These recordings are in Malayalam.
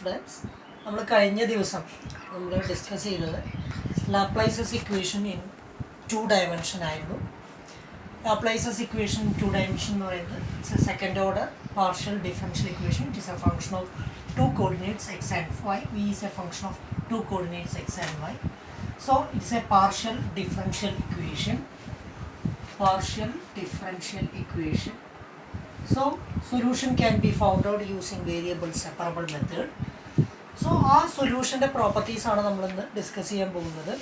സ്റ്റുഡൻസ്, നമ്മൾ കഴിഞ്ഞ ദിവസം നമ്മൾ ഡിസ്കസ് ചെയ്തത് ലാപ്ലേസസ് ഇക്വേഷൻ ഇൻ 2 ഡയമെൻഷൻ ആയിരുന്നു. ലാപ്ലേസസ് ഇക്വേഷൻ ഇൻ 2 ഡയമെൻഷൻ എന്ന് പറയുന്നത് it's A second order partial differential equation. It is A function of 2 coordinates x and y. v is a function of 2 coordinates x and y. So it's a partial differential equation. So solution can be found out using variable separable method. So ആ സൊല്യൂഷൻ്റെ പ്രോപ്പർട്ടീസ് ആണ് നമ്മളിന്ന് ഡിസ്കസ് ചെയ്യാൻ പോകുന്നത്.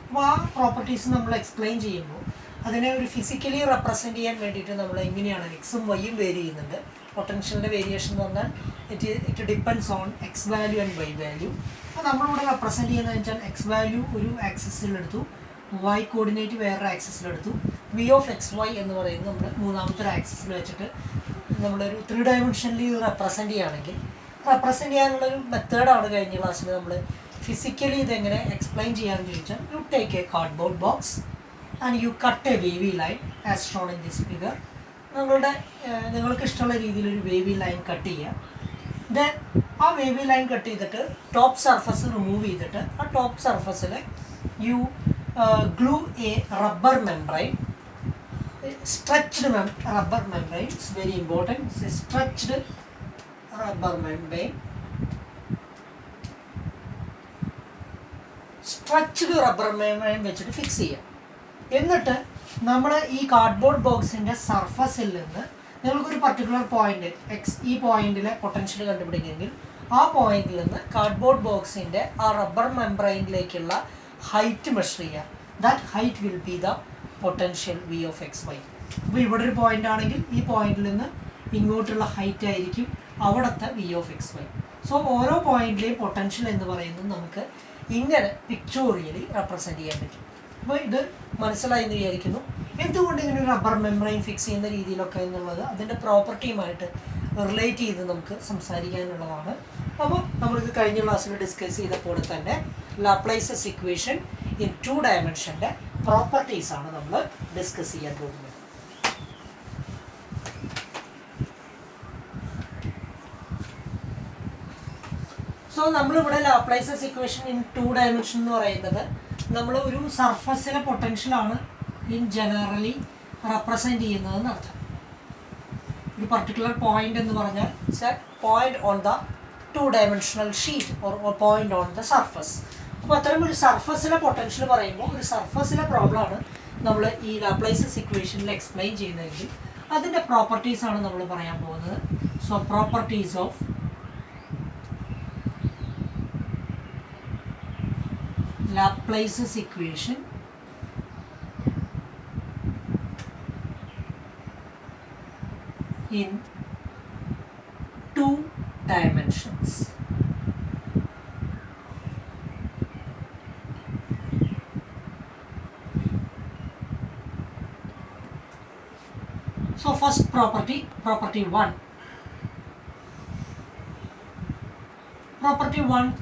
അപ്പോൾ ആ പ്രോപ്പർട്ടീസ് നമ്മൾ എക്സ്പ്ലെയിൻ ചെയ്യുമ്പോൾ അതിനെ ഒരു ഫിസിക്കലി റെപ്രസെൻറ്റ് ചെയ്യാൻ വേണ്ടിയിട്ട് നമ്മൾ എങ്ങനെയാണ് എക്സും വൈയും വേരി ചെയ്യുന്നുണ്ട്. പൊട്ടൻഷ്യലിൻ്റെ വേരിയേഷൻ എന്ന് പറഞ്ഞാൽ it depends on x value and y value. അപ്പോൾ നമ്മളിവിടെ റെപ്രസെൻറ്റ് ചെയ്യുന്നതെന്ന് വെച്ചാൽ എക്സ് വാല്യൂ ഒരു ആക്സിസിലെടുത്തു, വൈ കോർഡിനേറ്റ് വേറൊരു ആക്സിസിലെടുത്തു, വി ഓഫ് എക്സ് വൈ എന്ന് പറയുന്നത് നമ്മൾ മൂന്നാമത്തെ ഒരു ആക്സിസിൽ വെച്ചിട്ട് നമ്മളൊരു 3 ഡയമെൻഷനിൽ റെപ്രസെൻറ്റ് ചെയ്യാനുള്ളൊരു മെത്തേഡാണ് കഴിഞ്ഞ ക്ലാസ്സിൽ നമ്മൾ ഫിസിക്കലി ഇതെങ്ങനെ എക്സ്പ്ലെയിൻ ചെയ്യാമെന്ന് ചോദിച്ചാൽ you take a cardboard box and you cut a wavy line as shown in this figure. നിങ്ങൾക്ക് ഇഷ്ടമുള്ള രീതിയിലൊരു വേവി ലൈൻ കട്ട് ചെയ്യുക. ദെൻ ആ വേവി ലൈൻ കട്ട് ചെയ്തിട്ട് ടോപ്പ് സർഫസ് റിമൂവ് ചെയ്തിട്ട് ആ ടോപ്പ് സർഫസിൽ you glue a rubber membrane, stretched rubber membrane. It's very important. It's a stretched rubber membrane. Stretched rubber membrane വെച്ചിട്ട് ഫിക്സ് ചെയ്യാം. എന്നിട്ട് നമ്മൾ ഈ കാർഡ്ബോർഡ് ബോക്സിൻ്റെ സർഫസിൽ നിന്ന് നിങ്ങൾക്കൊരു പർട്ടിക്കുലർ പോയിന്റ് എക്സ്, ഈ പോയിന്റിലെ പൊട്ടൻഷ്യൽ കണ്ടുപിടിക്കുമെങ്കിൽ ആ പോയിന്റിൽ നിന്ന് കാർഡ്ബോർഡ് ബോക്സിൻ്റെ ആ റബ്ബർ മെംബ്രെയിനിലേക്കുള്ള ഹൈറ്റ് മെഷർ ചെയ്യുക. That height will be the potential V of X y. അപ്പോൾ ഇവിടെ ഒരു പോയിന്റ് ആണെങ്കിൽ ഈ പോയിന്റിൽ നിന്ന് ഇങ്ങോട്ടുള്ള ഹൈറ്റ് ആയിരിക്കും അവിടുത്തെ V of X Y. So ഓരോ പോയിന്റിലെയും പൊട്ടൻഷ്യൽ എന്ന് പറയുന്നത് നമുക്ക് ഇങ്ങനെ പിക്ചോറിയലി റെപ്രസെൻറ്റ് ചെയ്യാൻ പറ്റും. അപ്പോൾ ഇത് മനസ്സിലായി എന്ന് വിചാരിക്കുന്നു. എന്തുകൊണ്ട് ഇങ്ങനെ ഒരു റബ്ബർ മെംബ്രെയിൻ ഫിക്സ് ചെയ്യുന്ന രീതിയിലൊക്കെ എന്നുള്ളത് അതിൻ്റെ പ്രോപ്പർട്ടിയുമായിട്ട് റിലേറ്റ് ചെയ്ത് നമുക്ക് സംസാരിക്കാനുള്ളതാണ്. അപ്പോൾ നമ്മളിത് കഴിഞ്ഞ ക്ലാസ്സിൽ ഡിസ്കസ് ചെയ്തപ്പോൾ തന്നെ ലാപ്ലേസസ് ഇക്വേഷൻ ഇൻ 2 ഡയമെൻഷൻ്റെ പ്രോപ്പർട്ടീസാണ് നമ്മൾ ഡിസ്കസ് ചെയ്യാൻ പോകുന്നത്. സോ നമ്മളിവിടെ ലാപ്ലേസസ് ഇക്വേഷൻ ഇൻ 2 ഡയമെൻഷൻ എന്ന് പറയുന്നത് നമ്മൾ ഒരു സർഫസിലെ പൊട്ടൻഷ്യലാണ് ഇൻ ജനറലി റെപ്രസെൻറ്റ് ചെയ്യുന്നതെന്ന് അർത്ഥം. ഒരു പർട്ടിക്കുലർ പോയിന്റ് എന്ന് പറഞ്ഞാൽ it's A point on the 2 dimensional sheet or point on the surface. അപ്പോൾ അത്തരം ഒരു സർഫസിലെ പൊട്ടൻഷ്യൽ പറയുമ്പോൾ ഒരു സർഫസിലെ പ്രോബ്ലമാണ് നമ്മൾ ഈ ലാപ്ലേസസ് ഇക്വേഷനിൽ എക്സ്പ്ലെയിൻ ചെയ്യുന്നതെങ്കിൽ അതിൻ്റെ പ്രോപ്പർട്ടീസാണ് നമ്മൾ പറയാൻ പോകുന്നത്. So properties of Laplace's equation in 2 dimensions. So first property 1. Property 1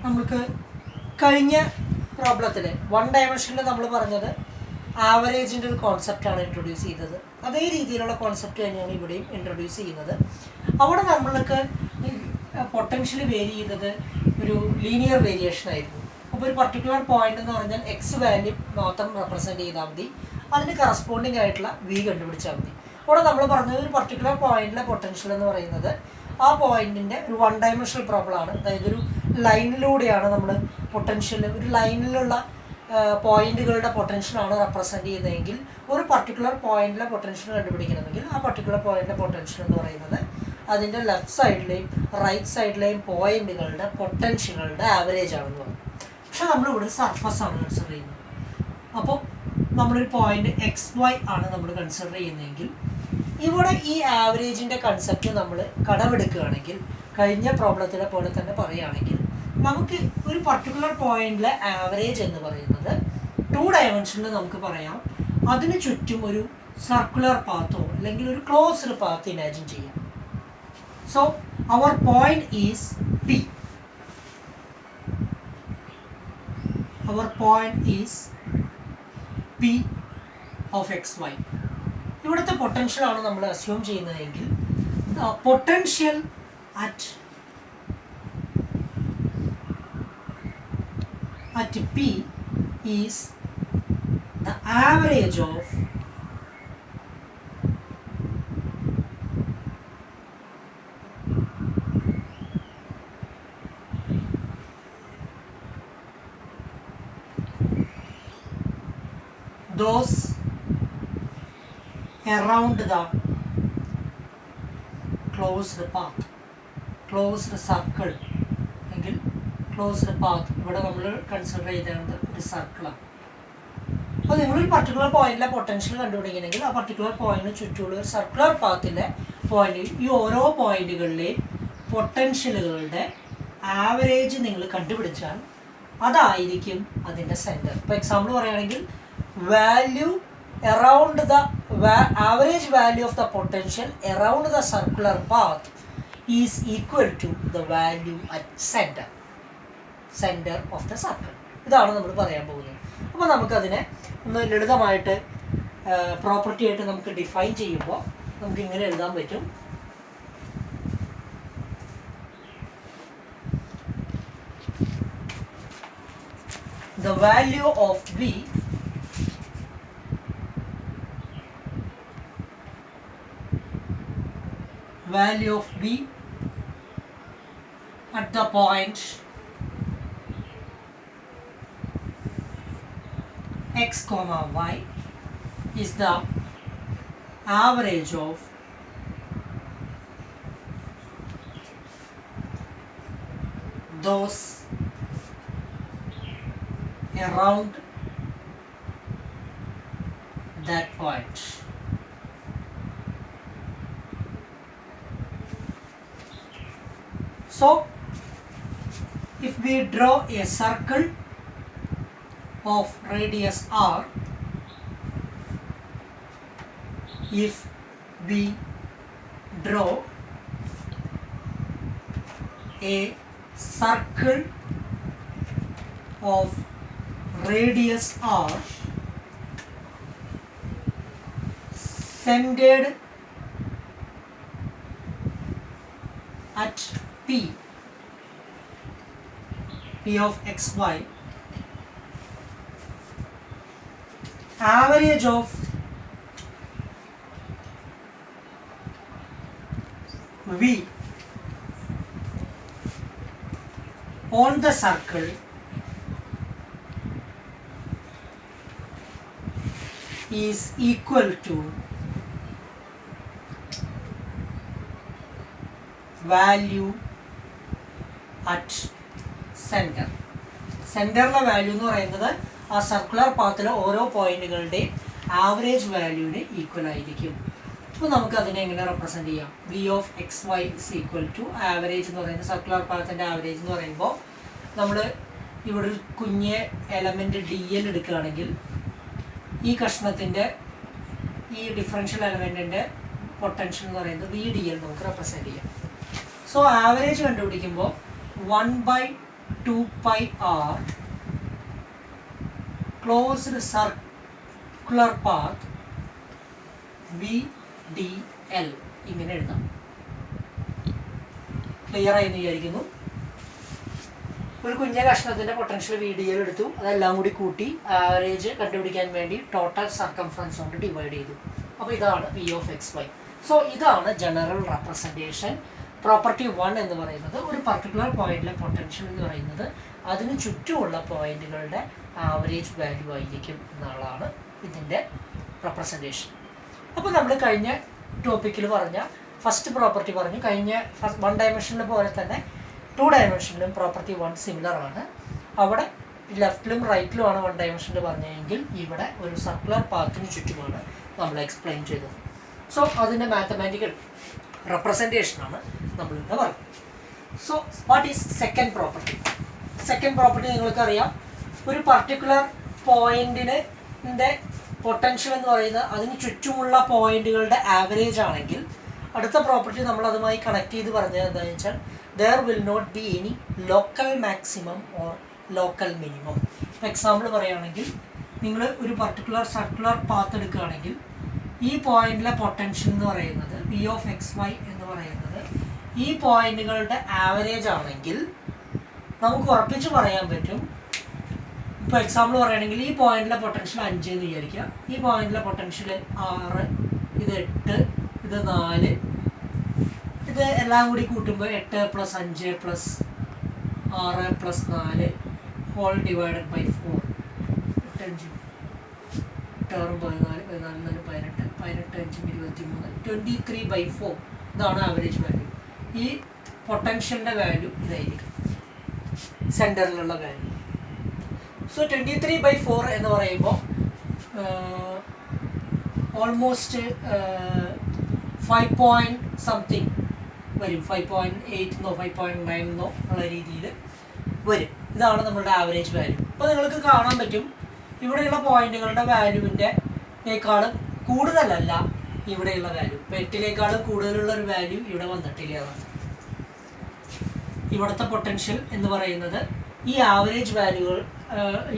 നമുക്ക് കഴിഞ്ഞ പ്രോബ്ലത്തിൽ 1 ഡയമെൻഷനിൽ നമ്മൾ പറഞ്ഞത് ആവറേജിൻ്റെ ഒരു കോൺസെപ്റ്റാണ് ഇൻട്രൊഡ്യൂസ് ചെയ്തത്. അതേ രീതിയിലുള്ള കോൺസെപ്റ്റ് തന്നെയാണ് ഇവിടെയും ഇൻട്രൊഡ്യൂസ് ചെയ്യുന്നത്. അവിടെ നമ്മൾക്ക് പൊട്ടൻഷ്യൽ വേരി ചെയ്തത് ഒരു ലീനിയർ വേരിയേഷൻ ആയിരുന്നു. അപ്പോൾ ഒരു പർട്ടിക്കുലർ പോയിന്റ് എന്ന് പറഞ്ഞാൽ എക്സ് വാല്യൂ മാത്രം റെപ്രസെൻറ്റ് ചെയ്താൽ മതി, അതിന് കറസ്പോണ്ടിങ് ആയിട്ടുള്ള വി കണ്ടുപിടിച്ചാൽ മതി. അവിടെ നമ്മൾ പറഞ്ഞത് ഒരു പർട്ടിക്കുലർ പോയിന്റിലെ പൊട്ടൻഷ്യൽ എന്ന് പറയുന്നത് ആ പോയിന്റിൻ്റെ ഒരു 1 ഡയമെൻഷണൽ പ്രോബ്ലമാണ്. അതായത് ഒരു ലൈനിലൂടെയാണ് നമ്മൾ പൊട്ടൻഷ്യൽ, ഒരു ലൈനിലുള്ള പോയിന്റുകളുടെ പൊട്ടൻഷ്യലാണ് റെപ്രസെൻറ്റ് ചെയ്യുന്നതെങ്കിൽ ഒരു പർട്ടിക്കുലർ പോയിന്റിലെ പൊട്ടൻഷ്യൽ കണ്ടുപിടിക്കണമെങ്കിൽ ആ പർട്ടിക്കുലർ പോയിന്റിലെ പൊട്ടൻഷ്യൽ എന്ന് പറയുന്നത് അതിൻ്റെ ലെഫ്റ്റ് സൈഡിലെയും റൈറ്റ് സൈഡിലെയും പോയിന്റുകളുടെ പൊട്ടൻഷ്യലുകളുടെ ആവറേജ് ആണെന്ന് പറയും. പക്ഷെ നമ്മളിവിടെ സർഫസാണ് കൺസിഡർ ചെയ്യുന്നത്. അപ്പോൾ നമ്മളൊരു പോയിന്റ് എക്സ് വൈ ആണ് നമ്മൾ കൺസിഡർ ചെയ്യുന്നതെങ്കിൽ ഇവിടെ ഈ ആവറേജിൻ്റെ കൺസെപ്റ്റ് നമ്മൾ കടമെടുക്കുകയാണെങ്കിൽ കഴിഞ്ഞ പ്രോബ്ലത്തിലെ പോലെ തന്നെ പറയുകയാണെങ്കിൽ നമുക്ക് ഒരു പർട്ടിക്കുലർ പോയിന്റിലെ ആവറേജ് എന്ന് പറയുന്നത് 2 ഡയമെൻഷനിൽ നമുക്ക് പറയാം. അതിന് ചുറ്റും ഒരു സർക്കുലർ പാത്തോ അല്ലെങ്കിൽ ഒരു ക്ലോസ്ഡ് പാത്ത് ഇമാജിൻ ചെയ്യാം. So our point is P. Our point is P of X y. ഇവിടുത്തെ പൊട്ടൻഷ്യലാണ് നമ്മൾ അസ്യൂം ചെയ്യുന്നതെങ്കിൽ potential at at P is the average of those around the closed path, closed circle എങ്കിൽ ക്ലോസ്ഡ് പാത്ത് ഇവിടെ നമ്മൾ കൺസിഡർ ചെയ്തത് ഒരു സർക്കിളാണ്. അപ്പോൾ നിങ്ങളൊരു പർട്ടിക്കുലർ പോയിന്റിലെ പൊട്ടൻഷ്യൽ കണ്ടുപിടിക്കണമെങ്കിൽ ആ പർട്ടിക്കുലർ പോയിന്റിന് ചുറ്റുമുള്ള ഒരു സർക്കുലർ പാത്തിൻ്റെ പോയിന്റ്, ഈ ഓരോ പോയിന്റുകളിലെയും പൊട്ടൻഷ്യലുകളുടെ ആവറേജ് നിങ്ങൾ കണ്ടുപിടിച്ചാൽ അതായിരിക്കും അതിൻ്റെ സെൻറ്റർ. ഇപ്പോൾ എക്സാമ്പിൾ പറയുകയാണെങ്കിൽ value around the average value of the potential around the circular path is equal to the value at center of the circle. ഇതാണ് നമ്മൾ പറയാൻ പോകുന്നത്. അപ്പോൾ നമുക്കതിനെ ഒന്ന് ലളിതമായിട്ട് പ്രോപ്പർട്ടി ആയിട്ട് നമുക്ക് ഡിഫൈൻ ചെയ്യുമ്പോൾ നമുക്ക് ഇങ്ങനെ എഴുതാൻ പറ്റും. The value of V at the point x comma y is the average of those around that point. So if we draw a circle of radius r, if we draw a circle of radius r centered at P of xy, average of V on the circle is equal to value at center. സെൻറ്ററിലെ വാല്യൂ എന്ന് പറയുന്നത് ആ സർക്കുലർ പാത്തിലെ ഓരോ പോയിന്റുകളുടെയും ആവറേജ് വാല്യൂവിന് ഈക്വൽ ആയിരിക്കും. അപ്പോൾ നമുക്ക് അതിനെ എങ്ങനെ റെപ്രസെൻറ്റ് ചെയ്യാം? V of X Y is equal to average എന്ന് പറയുന്നത് സർക്കുലർ പാത്തിൻ്റെ ആവറേജ് എന്ന് പറയുമ്പോൾ നമ്മൾ ഇവിടെ ഒരു കുഞ്ഞ് എലമെൻറ്റ് ഡി എൽ എടുക്കുകയാണെങ്കിൽ ഈ കഷ്ണത്തിൻ്റെ ഈ ഡിഫറൻഷ്യൽ എലമെൻറ്റിൻ്റെ പൊട്ടൻഷ്യൽ എന്ന് പറയുന്നത് വി ഡി എൽ നമുക്ക് റെപ്രസെൻറ്റ് ചെയ്യാം. സോ ആവറേജ് കണ്ടുപിടിക്കുമ്പോൾ 1/2 r closed circular path VDL ഇങ്ങനെ എഴുതാം. ക്ലിയർ ആയി എന്ന് വിചാരിക്കുന്നു. ഒരു കുഞ്ഞ കഷ്ണത്തിൻ്റെ പൊട്ടൻഷ്യൽ VDL എടുത്തു, അതെല്ലാം കൂടി കൂട്ടി ആവറേജ് കണ്ടുപിടിക്കാൻ വേണ്ടി ടോട്ടൽ സർക്കംഫറൻസ് കൊണ്ട് ഡിവൈഡ് ചെയ്തു. അപ്പോൾ ഇതാണ് V of X Y. So ഇതാണ് ജനറൽ റെപ്രസെൻറ്റേഷൻ. പ്രോപ്പർട്ടി 1 എന്ന് പറയുന്നത് ഒരു പർട്ടിക്കുലർ പോയിന്റിലെ പൊട്ടൻഷ്യൽ എന്ന് പറയുന്നത് അതിന് ചുറ്റുമുള്ള പോയിന്റുകളുടെ ആവറേജ് വാല്യൂ ആയിരിക്കും എന്നുള്ളതാണ് ഇതിൻ്റെ റെപ്രസെൻറ്റേഷൻ. അപ്പോൾ നമ്മൾ കഴിഞ്ഞ ടോപ്പിക്കിൽ പറഞ്ഞ ഫസ്റ്റ് പ്രോപ്പർട്ടി പറഞ്ഞു. കഴിഞ്ഞ 1 ഡയമെൻഷനിൽ പോലെ തന്നെ 2 ഡയമെൻഷനിലും പ്രോപ്പർട്ടി 1 സിമിലർ ആണ്. അവിടെ ലെഫ്റ്റിലും റൈറ്റിലുമാണ് 1 ഡയമെൻഷനിൽ പറഞ്ഞതെങ്കിൽ ഇവിടെ ഒരു സർക്കുലർ പാത്തിന് ചുറ്റുമാണ് നമ്മൾ എക്സ്പ്ലെയിൻ ചെയ്തത്. സോ അതിൻ്റെ മാത്തമാറ്റിക്കൽ റെപ്രസെൻറ്റേഷനാണ് നമ്മളിവിടെ പറയുന്നത്. So what is second property? Second property നിങ്ങൾക്കറിയാം, ഒരു പർട്ടിക്കുലർ പോയിന്റിൻ്റെ പൊട്ടൻഷ്യൽ എന്ന് പറയുന്നത് അതിന് ചുറ്റുമുള്ള പോയിന്റുകളുടെ ആവറേജ് ആണെങ്കിൽ അടുത്ത പ്രോപ്പർട്ടി നമ്മൾ അതുമായി കണക്ട് ചെയ്ത് പറഞ്ഞത് എന്താണെന്ന് വെച്ചാൽ there will not be any local maximum or local minimum. Example പറയുകയാണെങ്കിൽ നിങ്ങൾ ഒരു പർട്ടിക്കുലർ സർക്കുലർ പാത്ത് എടുക്കുകയാണെങ്കിൽ ഈ പോയിന്റിലെ പൊട്ടൻഷ്യൽ എന്ന് പറയുന്നത് വി ഓഫ് എക്സ് വൈ എന്ന് പറയുന്നത് ഈ പോയിന്റുകളുടെ ആവറേജ് ആണെങ്കിൽ നമുക്ക് ഉറപ്പിച്ച് പറയാൻ പറ്റും ഇപ്പോൾ എക്സാമ്പിൾ പറയുകയാണെങ്കിൽ ഈ പോയിന്റിലെ പൊട്ടൻഷ്യൽ 5 എന്ന് വിചാരിക്കുക. ഈ പോയിന്റിലെ പൊട്ടൻഷ്യൽ 6, ഇത് 8, ഇത് 4, ഇത് എല്ലാം കൂടി കൂട്ടുമ്പോൾ 8 + 5 + 6 + 4 ഹോൾ ഡിവൈഡഡ് ബൈ 4. 8 6 14, 14 18, 18 5 23, 23/4. ഇതാണ് ആവറേജ് വാല്യൂ. ഈ പൊട്ടൻഷ്യലിൻ്റെ വാല്യൂ ഇതായിരിക്കും, സെൻറ്ററിലുള്ള വാല്യൂ. സോ 23/4 എന്ന് പറയുമ്പോൾ ഓൾമോസ്റ്റ് 5 വരും. 5.8 5.9 ഉള്ള രീതിയിൽ വരും. ഇതാണ് നമ്മളുടെ ആവറേജ് വാല്യൂ. അപ്പോൾ നിങ്ങൾക്ക് കാണാൻ പറ്റും ഇവിടെയുള്ള പോയിന്റുകളുടെ വാല്യൂവിൻ്റെക്കാളും കൂടുതലല്ല ഇവിടെയുള്ള വാല്യൂ. ഇപ്പോൾ 8 കൂടുതലുള്ള ഒരു വാല്യൂ ഇവിടെ വന്നിട്ടില്ല. ഇവിടുത്തെ പൊട്ടൻഷ്യൽ എന്ന് പറയുന്നത് ഈ ആവറേജ് വാല്യൂകൾ,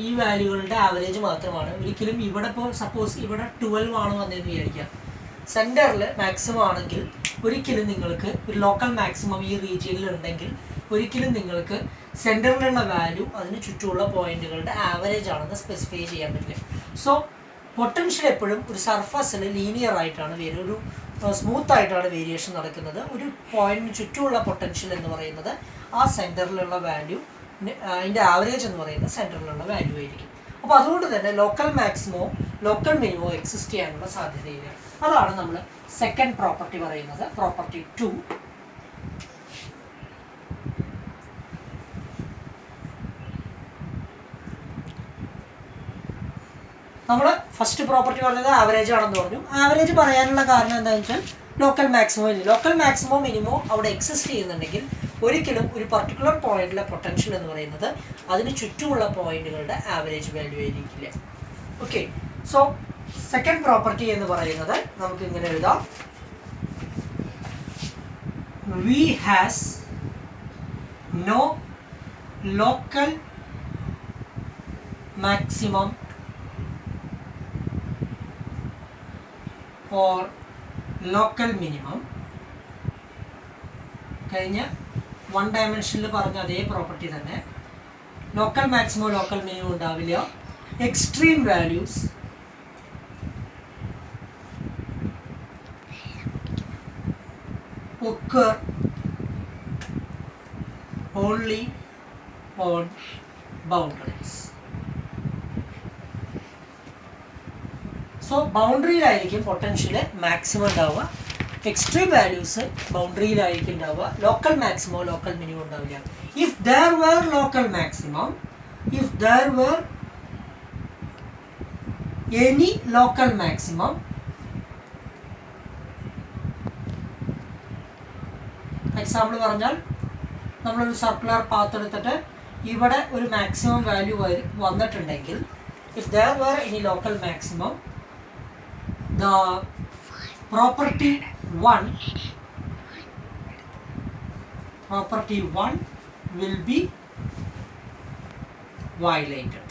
ഈ വാല്യൂകളുടെ ആവറേജ് മാത്രമാണ്. ഒരിക്കലും ഇവിടെ ഇപ്പോൾ സപ്പോസ് ഇവിടെ 12 ആണ് വന്നതെന്ന് വിചാരിക്കാം, സെൻറ്ററിൽ മാക്സിമം ആണെങ്കിൽ ഒരിക്കലും നിങ്ങൾക്ക് ഒരു ലോക്കൽ മാക്സിമം ഈ റീജിയനിൽ ഉണ്ടെങ്കിൽ ഒരിക്കലും നിങ്ങൾക്ക് സെൻറ്ററിലുള്ള വാല്യൂ അതിന് ചുറ്റുമുള്ള പോയിന്റുകളുടെ ആവറേജ് ആണെന്ന് സ്പെസിഫൈ ചെയ്യാൻ പറ്റില്ല. സോ പൊട്ടൻഷ്യൽ എപ്പോഴും ഒരു സർഫസിൽ ലീനിയർ ആയിട്ടാണ് ഒരു സ്മൂത്ത് ആയിട്ടാണ് വേരിയേഷൻ നടക്കുന്നത്. ഒരു പോയിന്റിന് ചുറ്റുമുള്ള പൊട്ടൻഷ്യൽ എന്ന് പറയുന്നത് ആ സെൻറ്ററിലുള്ള വാല്യൂ, അതിൻ്റെ ആവറേജ് എന്ന് പറയുന്നത് സെൻറ്ററിലുള്ള വാല്യൂ ആയിരിക്കും. അപ്പോൾ അതുകൊണ്ട് തന്നെ ലോക്കൽ മാക്സിമോ ലോക്കൽ മിനിമോ എക്സിസ്റ്റ് ചെയ്യാനുള്ള സാധ്യതയില്ല. അതാണ് നമ്മൾ സെക്കൻഡ് പ്രോപ്പർട്ടി പറയുന്നത്, പ്രോപ്പർട്ടി 2. നമ്മൾ ഫസ്റ്റ് പ്രോപ്പർട്ടി പറഞ്ഞത് ആവറേജ് ആണെന്ന് പറഞ്ഞു. ആവറേജ് പറയാനുള്ള കാരണം എന്താണെന്ന് വെച്ചാൽ ലോക്കൽ മാക്സിമോ മിനിമോ അവിടെ എക്സിസ്റ്റ് ചെയ്യുന്നുണ്ടെങ്കിൽ ഒരിക്കലും ഒരു പർട്ടിക്കുലർ പോയിന്റിലെ പൊട്ടൻഷ്യൽ എന്ന് പറയുന്നത് അതിന് ചുറ്റുമുള്ള പോയിന്റുകളുടെ ആവറേജ് വാല്യൂ ആയിരിക്കില്ല. ഓക്കെ, സോ സെക്കൻഡ് പ്രോപ്പർട്ടി എന്ന് പറയുന്നത് നമുക്ക് ഇങ്ങനെ എഴുതാം: V has no local maximum or local minimum. കഴിഞ്ഞ 1 ഡയമെൻഷനിൽ പറഞ്ഞ അതേ പ്രോപ്പർട്ടി തന്നെ. ലോക്കൽ മാക്സിമം ലോക്കൽ മിനിമം ഉണ്ടാവില്ല. Extreme values occur only on boundaries. So ബൗണ്ടറിയിലായിരിക്കും പൊട്ടൻഷ്യൽ മാക്സിമം ഉണ്ടാവുക. എക്സ്ട്രീം വാല്യൂസ് ബൗണ്ടറിയിലായിരിക്കും ഉണ്ടാവുക. ലോക്കൽ മാക്സിമോ ലോക്കൽ മിനിമം ഉണ്ടാവില്ല. If there were local maximum, if there were any local maximum, example പറഞ്ഞാൽ നമ്മളൊരു സർക്കുലർ പാത്ത് എടുത്തിട്ട് ഇവിടെ ഒരു മാക്സിമം വാല്യൂ വന്നിട്ടുണ്ടെങ്കിൽ, if there were any local maximum, the property 1 will be violated.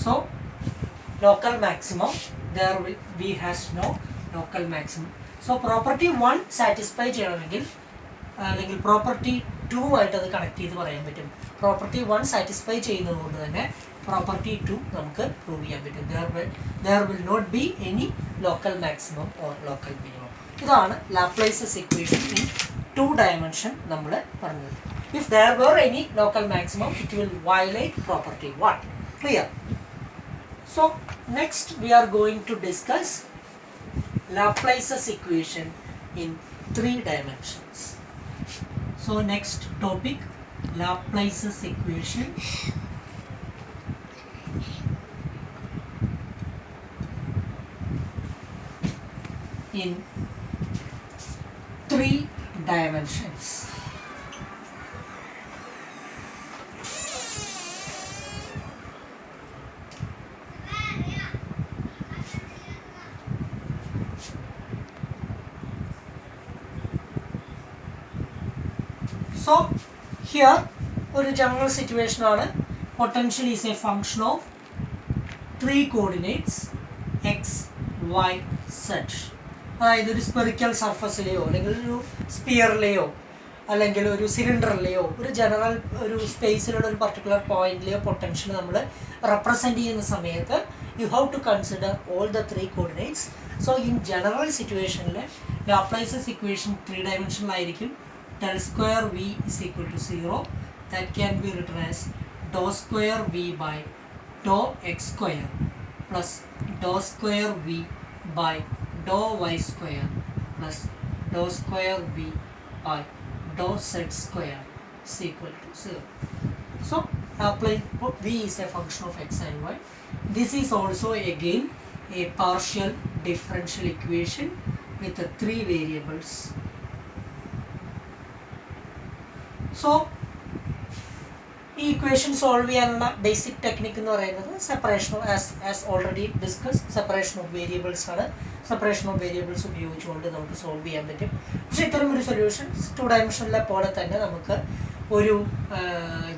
So local maximum, there will be has no local maximum. So property 1 satisfy ചെയ്യണമെങ്കിൽ അല്ലെങ്കിൽ പ്രോപ്പർട്ടി 2 ആയിട്ട് അത് കണക്ട് ചെയ്ത് പറയാൻ പറ്റും. പ്രോപ്പർട്ടി 1 സാറ്റിസ്ഫൈ ചെയ്യുന്നത് കൊണ്ട് തന്നെ പ്രോപ്പർട്ടി 2 നമുക്ക് പ്രൂവ് ചെയ്യാൻ പറ്റും. there will not be any local maximum or local minimum. ഇതാണ് ലാപ്ലേസസ് ഇക്വേഷൻ ഇൻ 2 dimension നമ്മൾ പറഞ്ഞത്. if there were any local maximum, it will violate property 1. Clear? So next we are going to discuss Laplace's equation in 3 dimensions. So next topic, Laplace's equation in 3 dimensions. So here ഒരു general situation ആണ്. Potential is a function of 3 coordinates x, y, z. അതായത് ഒരു സ്പെറിക്കൽ സർഫസിലെയോ അല്ലെങ്കിൽ ഒരു സ്പിയറിലെയോ അല്ലെങ്കിൽ ഒരു സിലിണ്ടറിലെയോ ഒരു ജനറൽ ഒരു സ്പേസിലുള്ള ഒരു പർട്ടിക്കുലർ പോയിന്റിലെയോ പൊട്ടൻഷ്യൽ നമ്മൾ റെപ്രസെൻറ്റ് ചെയ്യുന്ന സമയത്ത് you have to consider all the 3 coordinates. So in general സിറ്റുവേഷനിൽ ലാപ്ലേസസ് ഇക്വേഷൻ 3 ഡയമെൻഷനിലായിരിക്കും. del square v is equal to 0. That can be written as dou square v by dou x square plus dou square v by dou y square plus dou square v by dou z square is equal to 0. So apply v is a function of x and y. This is also again a partial differential equation with 3 variables. So ഈ ഇക്വേഷൻ സോൾവ് ചെയ്യാനുള്ള ബേസിക് ടെക്നിക്ക് എന്ന് പറയുന്നത് separation as already discuss separation of variables ആണ്. സെപ്പറേഷൻ ഓഫ് വേരിയബിൾസ് ഉപയോഗിച്ചുകൊണ്ട് നമുക്ക് സോൾവ് ചെയ്യാൻ പറ്റും. പക്ഷേ ഇത്തരം ഒരു സൊല്യൂഷൻ 2 ഡയമെൻഷനിലെ പോലെ തന്നെ നമുക്ക് ഒരു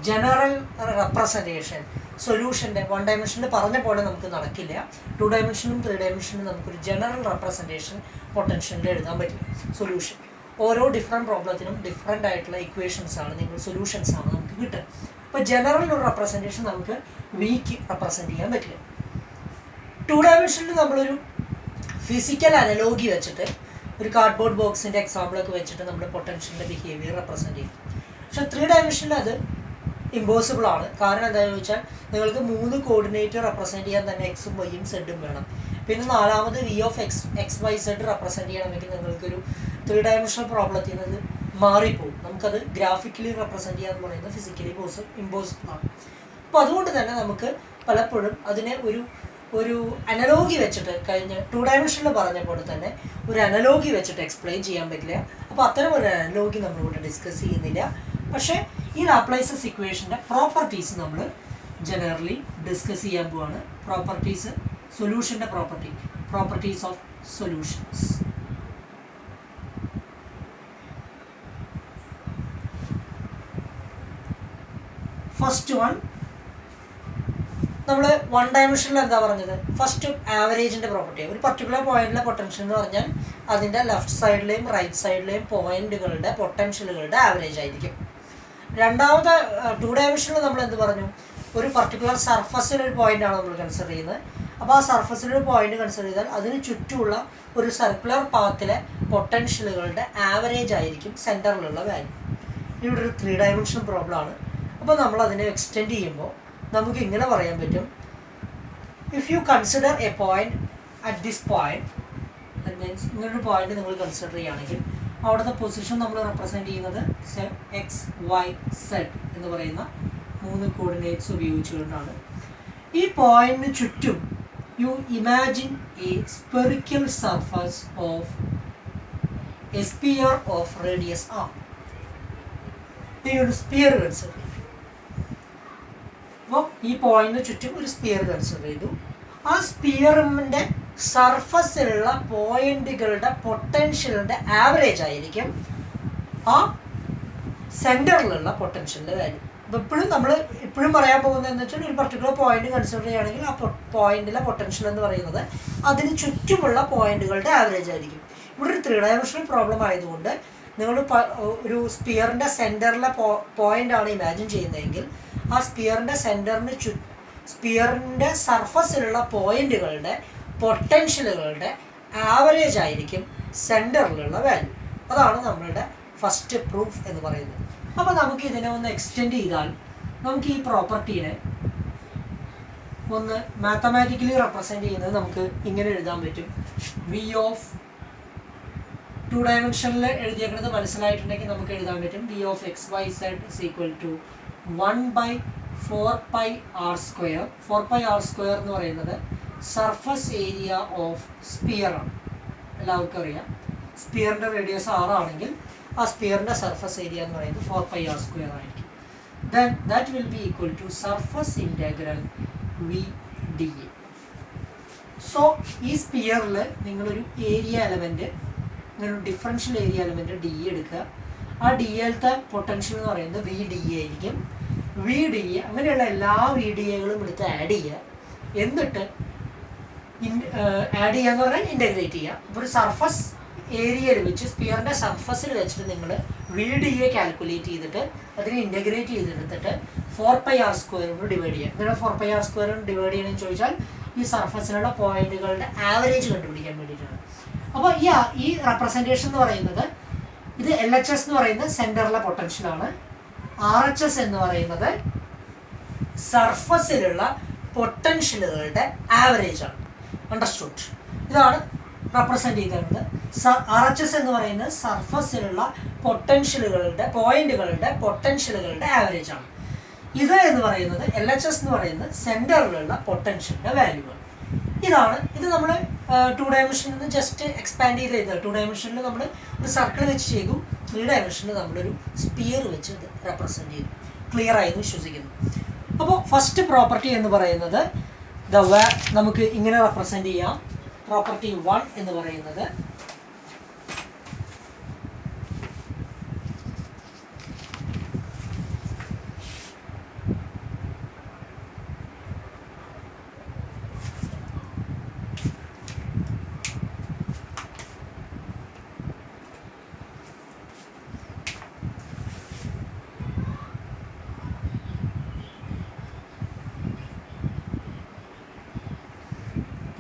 ജനറൽ റെപ്രസെൻറ്റേഷൻ സൊല്യൂഷൻ്റെ 1 ഡയമെൻഷനിൽ പറഞ്ഞ പോലെ നമുക്ക് നടക്കില്ല. 2 ഡയമെൻഷനും 3 ഡയമെൻഷനും നമുക്കൊരു ജനറൽ റെപ്രസെൻറ്റേഷൻ പൊട്ടൻഷ്യലിൽ എഴുതാൻ പറ്റില്ല. സൊല്യൂഷൻ ഓരോ ഡിഫറെൻറ്റ് പ്രോബ്ലത്തിനും ഡിഫറെൻ്റ് ആയിട്ടുള്ള ഇക്വേഷൻസ് ആണ്, നിങ്ങൾ സൊല്യൂഷൻസ് ആണ് നമുക്ക് കിട്ടുക. അപ്പോൾ ജനറൽ ഒരു റെപ്രസെൻറ്റേഷൻ നമുക്ക് വിക്ക് റെപ്രസെൻറ്റ് ചെയ്യാൻ പറ്റില്ല. 2 ഡയമെൻഷനിൽ നമ്മളൊരു ഫിസിക്കൽ അനലോഗി വെച്ചിട്ട് ഒരു കാർഡ്ബോർഡ് ബോക്സിൻ്റെ എക്സാമ്പിളൊക്കെ വെച്ചിട്ട് നമ്മൾ പൊട്ടൻഷ്യലിൻ്റെ ബിഹേവിയർ റെപ്രസെൻറ്റ് ചെയ്യും. പക്ഷേ 3 ഡയമെൻഷനിൽ അത് ഇമ്പോസിബിൾ ആണ്. കാരണം എന്താണെന്ന് വെച്ചാൽ നിങ്ങൾക്ക് 3 കോർഡിനേറ്റ് റെപ്രസെൻറ്റ് ചെയ്യാൻ തന്നെ എക്സും വൈയും സെഡും വേണം. പിന്നെ നാലാമത് V of X Y Z represent ചെയ്യണമെങ്കിൽ നിങ്ങൾക്കൊരു 3 ഡയമെൻഷണൽ പ്രോബ്ലത്തിൽ നിന്ന് മാറിപ്പോകും. നമുക്കത് ഗ്രാഫിക്കലി റെപ്രസെൻറ്റ് ചെയ്യാന്ന് പറയുന്നത് ഫിസിക്കലി ഇമ്പോസിബിൾ ആണ്. അപ്പോൾ അതുകൊണ്ട് തന്നെ നമുക്ക് പലപ്പോഴും അതിനെ ഒരു അനലോഗി വെച്ചിട്ട് കഴിഞ്ഞ 2 ഡയമെൻഷനിൽ പറഞ്ഞ പോലെ തന്നെ ഒരു അനലോഗി വെച്ചിട്ട് എക്സ്പ്ലെയിൻ ചെയ്യാൻ പറ്റില്ല. അപ്പോൾ അത്തരം ഒരു അനലോഗി നമ്മളിവിടെ ഡിസ്കസ് ചെയ്യുന്നില്ല. പക്ഷേ ഈ ലാപ്ലേസസ് ഇക്വേഷൻ്റെ പ്രോപ്പർട്ടീസ് നമ്മൾ ജനറലി ഡിസ്കസ് ചെയ്യാൻ പോവാണ്. പ്രോപ്പർട്ടീസ് സൊല്യൂഷൻ്റെ properties of solutions. First one നമ്മൾ 1 ഡയമെൻഷനിൽ എന്താ പറഞ്ഞത്? ഫസ്റ്റ് ആവറേജിൻ്റെ പ്രോപ്പർട്ടി. ഒരു പർട്ടിക്കുലർ പോയിന്റിലെ പൊട്ടൻഷ്യൽ എന്ന് പറഞ്ഞാൽ അതിൻ്റെ ലെഫ്റ്റ് സൈഡിലെയും റൈറ്റ് സൈഡിലെയും പോയിന്റുകളുടെ പൊട്ടൻഷ്യലുകളുടെ ആവറേജ് ആയിരിക്കും. രണ്ടാമത്തെ 2 ഡയമെൻഷനിൽ നമ്മൾ എന്ത് പറഞ്ഞു? ഒരു പർട്ടിക്കുലർ സർഫസിലൊരു പോയിൻ്റാണ് നമ്മൾ കൺസിഡർ ചെയ്യുന്നത്. അപ്പോൾ ആ സർഫസിലൊരു പോയിന്റ് കൺസിഡർ ചെയ്താൽ അതിന് ചുറ്റുമുള്ള ഒരു സർക്കുലർ പാത്തിലെ പൊട്ടൻഷ്യലുകളുടെ ആവറേജ് ആയിരിക്കും സെൻറ്ററിലുള്ള വാല്യൂ. ഇവിടെ ഒരു 3 ഡയമെൻഷൻ പ്രോബ്ലം ആണ്. അപ്പോൾ നമ്മൾ അതിനെ എക്സ്റ്റെൻഡ് ചെയ്യുമ്പോൾ നമുക്ക് ഇങ്ങനെ പറയാൻ പറ്റും: if you consider A point at this point, that means ഇങ്ങനൊരു പോയിന്റ് നിങ്ങൾ കൺസിഡർ ചെയ്യുകയാണെങ്കിൽ അവിടുത്തെ പൊസിഷൻ നമ്മൾ റെപ്രസെൻറ്റ് ചെയ്യുന്നത് എക്സ് വൈ സെഡ് എന്ന് പറയുന്ന 3 കോർഡിനേറ്റ്സ് ഉപയോഗിച്ചുകൊണ്ടാണ്. ഈ പോയിന്റിന് ചുറ്റും you imagine a spherical surface of a sphere of radius R. ഈ ഒരു സ്പിയർ കൺസിഡർ. അപ്പോൾ ഈ പോയിന്റിന് ചുറ്റും ഒരു സ്പിയർ കൺസിഡർ ചെയ്തു. ആ സ്പിയറിൻ്റെ സർഫസിലുള്ള പോയിന്റുകളുടെ പൊട്ടൻഷ്യലിൻ്റെ ആവറേജ് ആയിരിക്കും ആ സെൻറ്ററിലുള്ള പൊട്ടൻഷ്യലിൻ്റെ വാല്യൂ. അപ്പോൾ ഇപ്പോഴും പറയാൻ പോകുന്നതെന്ന് വെച്ചാൽ ഒരു പർട്ടിക്കുലർ പോയിന്റ് കൺസിഡർ ചെയ്യുകയാണെങ്കിൽ ആ പോയിന്റിലെ പൊട്ടൻഷ്യൽ എന്ന് പറയുന്നത് അതിന് ചുറ്റുമുള്ള പോയിന്റുകളുടെ ആവറേജ് ആയിരിക്കും. ഇവിടെ ഒരു 3 ഡയമെൻഷണൽ പ്രോബ്ലം ആയതുകൊണ്ട് നിങ്ങൾ ഒരു സ്പിയറിൻ്റെ സെൻറ്ററിലെ പോയിൻ്റാണ് ഇമാജിൻ ചെയ്യുന്നതെങ്കിൽ ആ സ്പിയറിൻ്റെ സ്പിയറിൻ്റെ സർഫസിലുള്ള പോയിന്റുകളുടെ പൊട്ടൻഷ്യലുകളുടെ ആവറേജ് ആയിരിക്കും സെൻറ്ററിലുള്ള വാല്യൂ. അതാണ് നമ്മളുടെ ഫസ്റ്റ് പ്രൂഫ് എന്ന് പറയുന്നത്. അപ്പോൾ നമുക്ക് ഇതിനെ ഒന്ന് എക്സ്റ്റെൻഡ് ചെയ്താൽ നമുക്ക് ഈ പ്രോപ്പർട്ടീനെ ഒന്ന് മാത്തമാറ്റിക്കലി റെപ്രസെൻറ്റ് ചെയ്യുന്നത് നമുക്ക് ഇങ്ങനെ എഴുതാൻ പറ്റും: വി ഓഫ് 2 ഡയമെൻഷനിൽ എഴുതിയേക്കുന്നത് മനസ്സിലായിട്ടുണ്ടെങ്കിൽ നമുക്ക് എഴുതാൻ പറ്റും V of X Y Z is equal to 1/4πr². 4πr² എന്ന് പറയുന്നത് സർഫസ് ഏരിയ ഓഫ് സ്പിയർ ആണ്. എല്ലാവർക്കും അറിയാം, സ്പിയറിൻ്റെ റേഡിയസ് 6 ആണെങ്കിൽ ആ സ്പിയറിൻ്റെ സർഫസ് ഏരിയ എന്ന് പറയുന്നത് 4πr² ആയിരിക്കും. then that will be equal to surface integral v dA. So ഈ സ്പിയറിൽ നിങ്ങളൊരു ഏരിയ എലമെൻറ്റ്, നിങ്ങളൊരു ഡിഫറൻഷ്യൽ ഏരിയ എലമെൻറ്റ് ഡി എടുക്കുക. ആ ഡി എയിലത്തെ പൊട്ടൻഷ്യൽ എന്ന് പറയുന്നത് വി ഡി എ ആയിരിക്കും. വി ഡി എ അങ്ങനെയുള്ള എല്ലാ വി ഡി എകളും എടുത്ത് ആഡ് ചെയ്യുക. എന്നിട്ട് ആഡ് ചെയ്യുക എന്ന് പറഞ്ഞാൽ ഇൻ്റഗ്രേറ്റ് ചെയ്യുക. അപ്പോൾ ഒരു സർഫസ് ഏരിയയിൽ വെച്ച് സ്പിയറിൻ്റെ സർഫസിൽ വെച്ചിട്ട് നിങ്ങൾ VDA കാൽക്കുലേറ്റ് ചെയ്തിട്ട് അതിനെ ഇൻ്റഗ്രേറ്റ് ചെയ്തെടുത്തിട്ട് 4πr² കൊണ്ട് ഡിവൈഡ് ചെയ്യുക. ഇതിനെ 4πr² ഡിവൈഡ് ചെയ്യണമെന്ന് ചോദിച്ചാൽ ഈ സർഫസിലുള്ള പോയിന്റുകളുടെ ആവറേജ് കണ്ടുപിടിക്കാൻ വേണ്ടിയിട്ടാണ്. അപ്പോൾ ഈ റെപ്രസെൻറ്റേഷൻ എന്ന് പറയുന്നത് ഇത് LHS എന്ന് പറയുന്നത് സെൻറ്ററിലെ പൊട്ടൻഷ്യലാണ്. RHS എന്ന് പറയുന്നത് സർഫസിലുള്ള പൊട്ടൻഷ്യലുകളുടെ ആവറേജ് ആണ്. അണ്ടർസ്റ്റുഡ്? ഇതാണ് റെപ്രസെൻറ്റ് ചെയ്തിരുന്നത്. RHS എന്ന് പറയുന്നത് സർഫസിലുള്ള പോയിന്റുകളുടെ പൊട്ടൻഷ്യലുകളുടെ ആവറേജ് ആണ്. ഇത് എന്ന് പറയുന്നത് LHS എന്ന് പറയുന്നത് സെൻറ്ററിലുള്ള പൊട്ടൻഷ്യലിൻ്റെ വാല്യൂകൾ. ഇത് നമ്മൾ 2 ഡയമെൻഷനിൽ നിന്ന് ജസ്റ്റ് എക്സ്പാൻഡ് ചെയ്തത്. 2 ഡയമെൻഷനിൽ നമ്മൾ ഒരു സർക്കിൾ വെച്ച് ചെയ്തു. 3 ഡയമെൻഷനിൽ നമ്മളൊരു സ്പിയർ വെച്ച് ഇത് റെപ്രസെൻറ്റ് ചെയ്തു. ക്ലിയർ ആയെന്ന് വിശ്വസിക്കുന്നു. അപ്പോൾ ഫസ്റ്റ് പ്രോപ്പർട്ടി എന്ന് പറയുന്നത് നമുക്ക് ഇങ്ങനെ റെപ്രസെൻറ്റ് ചെയ്യാം. പ്രോപ്പർട്ടി 1 എന്ന് പറയുന്നത്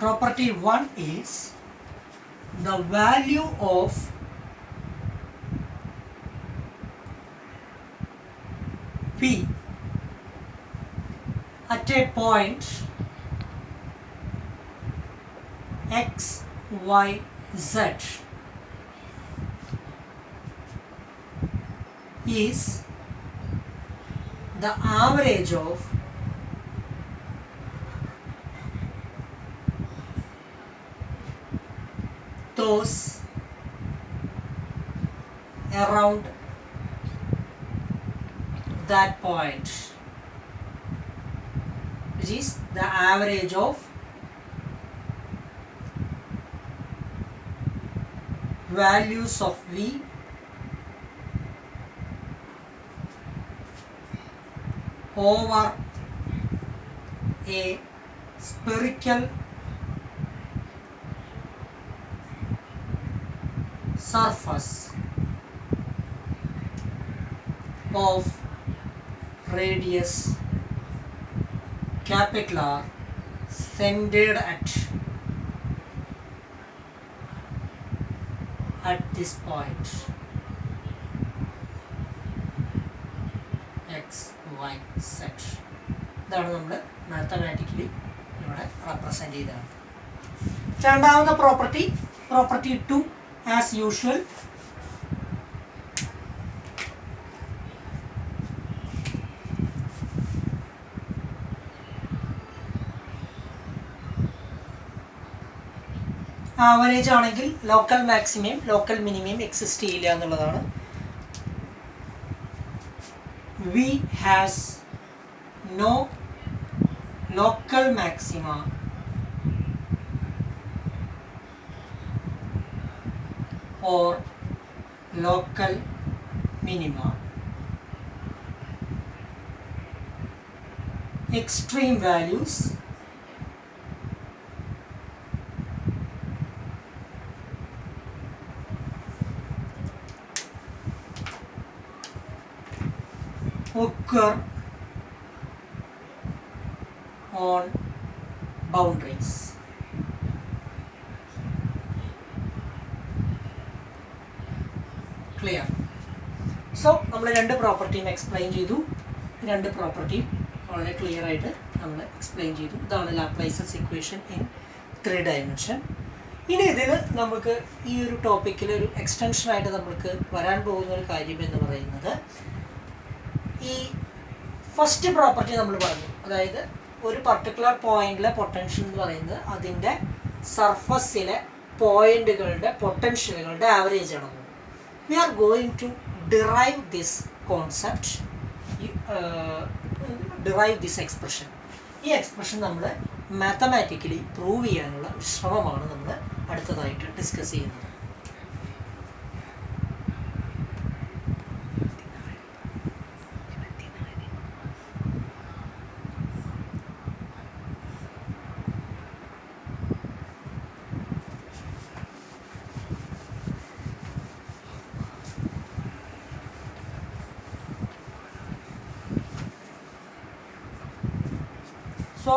Property 1 is the value of P at a point X, Y, Z is the average of those around that point, which is the average of values of V over a spherical surface of radius capital R centered at this point X, Y, Z. ഇതാണ് നമ്മൾ മാത്തമാറ്റിക്കലി ഇവിടെ റെപ്രസെൻറ്റ് ചെയ്തതാണ്. രണ്ടാമത്തെ പ്രോപ്പർട്ടി 2 as usual ആവറേജ് ആണെങ്കിൽ local maximum local minimum exist ചെയ്യില്ല എന്നുള്ളതാണ്. V has no local maxima or local minima. Extreme values occur on boundaries. Clear? So നമ്മൾ രണ്ട് പ്രോപ്പർട്ടിയും എക്സ്പ്ലെയിൻ ചെയ്തു. രണ്ട് പ്രോപ്പർട്ടിയും വളരെ ക്ലിയർ ആയിട്ട് നമ്മൾ എക്സ്പ്ലെയിൻ ചെയ്തു. ഇതാണ് ലാപ്ലേസസ് ഇക്വേഷൻ ഇൻ 3 ഡയമെൻഷൻ. ഇനി ഇതിൽ നമുക്ക് ഈ ഒരു ടോപ്പിക്കിൽ ഒരു എക്സ്റ്റൻഷനായിട്ട് നമുക്ക് വരാൻ പോകുന്ന ഒരു കാര്യം എന്ന് പറയുന്നത് ഈ ഫസ്റ്റ് പ്രോപ്പർട്ടി നമ്മൾ പറഞ്ഞു. അതായത് ഒരു പർട്ടിക്കുലർ പോയിന്റിലെ പൊട്ടൻഷ്യൽ എന്ന് പറയുന്നത് അതിൻ്റെ സർഫസിലെ പോയിന്റുകളുടെ പൊട്ടൻഷ്യലുകളുടെ ആവറേജ് ആണ്. We are going to derive this concept, derive this expression. ഈ എക്സ്പ്രഷൻ നമ്മൾ മാത്തമാറ്റിക്കലി പ്രൂവ് ചെയ്യാനുള്ള ശ്രമമാണ് നമ്മൾ അടുത്തതായിട്ട് ഡിസ്കസ് ചെയ്യുന്നത്. സോ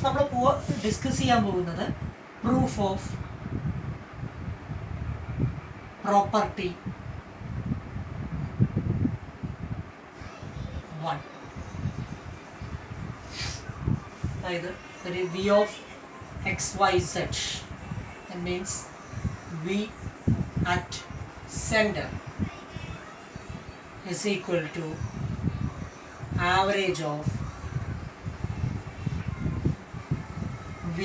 നമ്മൾ ഡിസ്കസ് ചെയ്യാൻ പോകുന്നത് പ്രൂഫ് ഓഫ് പ്രോപ്പർട്ടി 1. അതായത് ഒരു V of X Y Z means V at center is equal to average of V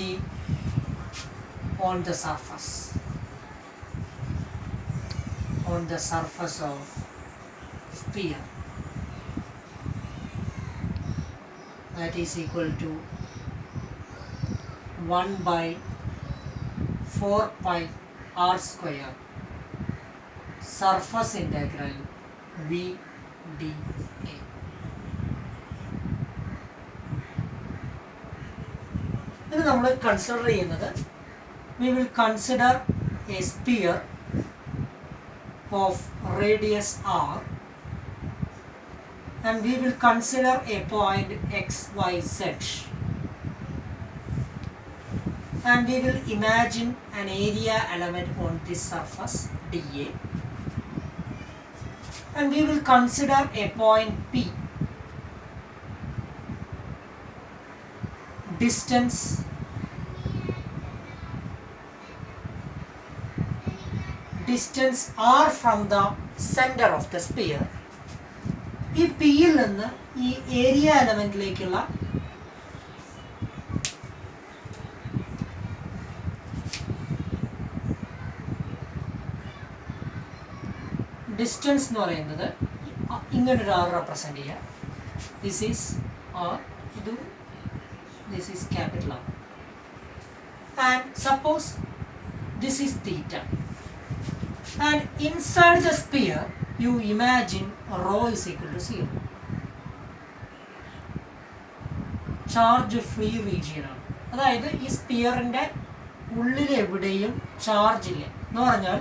on the surface of sphere, that is equal to 1 by 4 pi r square surface integral V dA. ഇത് നമ്മൾ കൺസിഡർ ചെയ്യുന്നത് we will consider a sphere of radius r and we will consider a point x, y, z and we will imagine an area element on this surface dA and we will consider a point P. Distance r from the center of the sphere. ഈ പിയിൽ നിന്ന് ഈ ഏരിയ എലമെന്റിലേക്കുള്ള ഡിസ്റ്റൻസ് എന്ന് പറയുന്നത് ഇങ്ങനൊരു ആർ റെപ്രസെൻ്റ് ചെയ്യുക. ദിസ് ഈസ് ആർ, ഇതും this is capital R. And suppose this is theta and inside the sphere you imagine rho is equal to 0. Charge free region ആണ്. അതായത് ഈ സ്പിയറിൻ്റെ ഉള്ളിൽ എവിടെയും ചാർജ് ഇല്ല എന്ന് പറഞ്ഞാൽ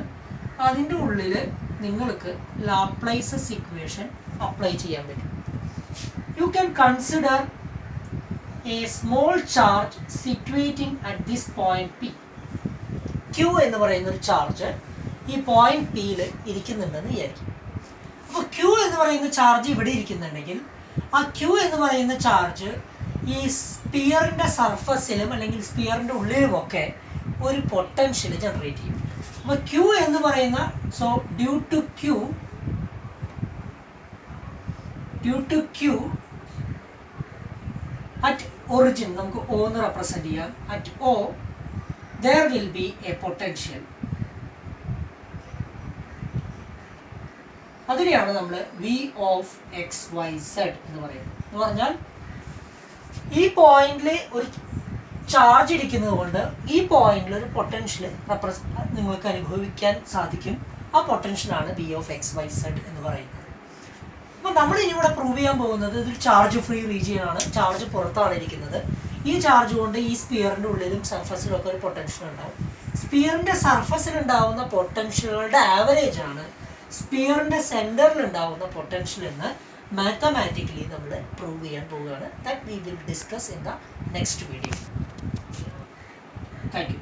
അതിൻ്റെ ഉള്ളിൽ നിങ്ങൾക്ക് ലാപ്ലേസസ് ഇക്വേഷൻ അപ്ലൈ ചെയ്യാൻ പറ്റും. You can consider a small charge situating at this point P. Q എന്ന് പറയുന്ന ഒരു ചാർജ് ഈ പോയിന്റ് പിയിൽ ഇരിക്കുന്നുണ്ടെന്ന് വിചാരിക്കും. അപ്പോൾ ക്യൂ എന്ന് പറയുന്ന ചാർജ് ഇവിടെ ഇരിക്കുന്നുണ്ടെങ്കിൽ ആ ക്യൂ എന്ന് പറയുന്ന ചാർജ് ഈ സ്പിയറിൻ്റെ സർഫസിലും അല്ലെങ്കിൽ സ്പിയറിൻ്റെ ഉള്ളിലുമൊക്കെ ഒരു പൊട്ടൻഷ്യൽ ജനറേറ്റ് ചെയ്യും. അപ്പോൾ ക്യൂ എന്ന് പറയുന്ന due to Q at origin നമുക്ക് O എന്ന് റെപ്രസെൻ്റ് ചെയ്യാം. At O there will be a potential. അതിനെയാണ് നമ്മൾ V of X Y Z എന്ന് പറയുന്നത്. എന്ന് പറഞ്ഞാൽ ഈ പോയിന്റിൽ ഒരു ചാർജ് ഇരിക്കുന്നത് കൊണ്ട് ഈ പോയിന്റിൽ ഒരു പൊട്ടൻഷ്യൽ നിങ്ങൾക്ക് അനുഭവിക്കാൻ സാധിക്കും. ആ പൊട്ടൻഷ്യലാണ് V of X Y Z എന്ന് പറയുന്നത്. അപ്പോൾ നമ്മൾ ഇനി ഇവിടെ പ്രൂവ് ചെയ്യാൻ പോകുന്നത് ഇതൊരു ചാർജ് ഫ്രീ റീജിയൻ ആണ്. ചാർജ് പുറത്താണ് ഇരിക്കുന്നത്. ഈ ചാർജ് കൊണ്ട് ഈ സ്പിയറിൻ്റെ ഉള്ളിലും സർഫസിലും ഒക്കെ ഒരു പൊട്ടൻഷ്യൽ ഉണ്ടാവും. സ്പിയറിൻ്റെ സർഫസിൽ ഉണ്ടാവുന്ന പൊട്ടൻഷ്യലുകളുടെ ആവറേജ് ആണ് സ്പിയറിൻ്റെ സെൻറ്ററിൽ ഉണ്ടാവുന്ന പൊട്ടൻഷ്യൽ എന്ന് മാത്തമാറ്റിക്കലി നമ്മൾ പ്രൂവ് ചെയ്യാൻ പോവുകയാണ്. That we will discuss in the next video. Thank you.